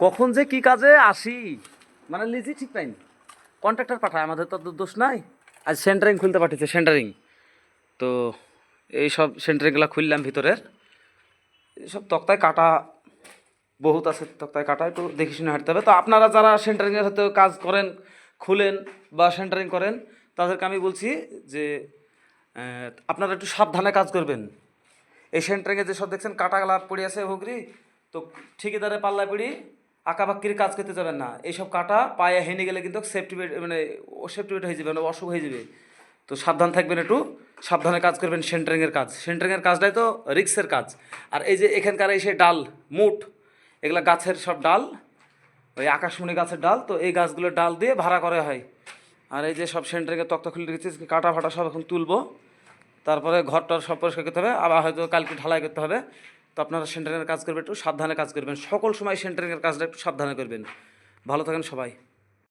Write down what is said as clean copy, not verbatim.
কখন যে কি কাজে আসি মানে লিজি ঠিক পাইনি। কন্ট্রাক্টর পাঠায়, আমাদের তো দোষ নাই। আজ সেন্টারিং খুলতে পাঠিয়েছে, সেন্টারিং। তো এই সব সেন্টারিংগুলো খুললাম ভিতরের। এইসব তক্তায় কাটা বহুত আছে, তক্তায় কাটা একটু দেখে শুনে হাঁটতে হবে। তো আপনারা যারা সেন্টারিংয়ের হয়তো কাজ করেন, খুলেন বা সেন্টারিং করেন, তাদেরকে আমি বলছি যে আপনারা একটু সাবধানে কাজ করবেন। এই সেন্টারিংয়ে যেসব দেখছেন কাটাগুলা পড়ে আছে হুগরি, তো ঠিকাদারের পাল্লায় পড়ি আঁকাবাক্কির কাজ করতে যাবেন না। এইসব কাটা পায়ে হেনে গেলে কিন্তু সেফটি বেড মানে সেফটি বেড হয়ে যাবে, মানে অশুভ হয়ে যাবে। তো সাবধান থাকবেন, একটু সাবধানে কাজ করবেন। সেন্টারিংয়ের কাজ, সেন্টারিংয়ের কাজটাই তো রিক্সের কাজ। আর এই যে এখানকার এই সেই ডাল মুঠ, এগুলা গাছের সব ডাল, ওই আকাশমণি গাছের ডাল, তো এই গাছগুলোর ডাল দিয়ে ভাড়া করা হয়। আর এই যে সব সেন্টারিংয়ের তক্তা খুলে রেখেছি, কাটা ফাটা সব এখন তুলবো, তারপরে ঘরটার সব পরিষ্কার করতে হবে, আবার হয়তো কালকে ঢালাই করতে হবে। তো আপনারা সেন্টারিংয়ের কাজ করবেন, একটু সাবধানে কাজ করবেন, সকল সময় সেন্টারিংয়ের কাজটা একটু সাবধানে করবেন। ভালো থাকেন সবাই।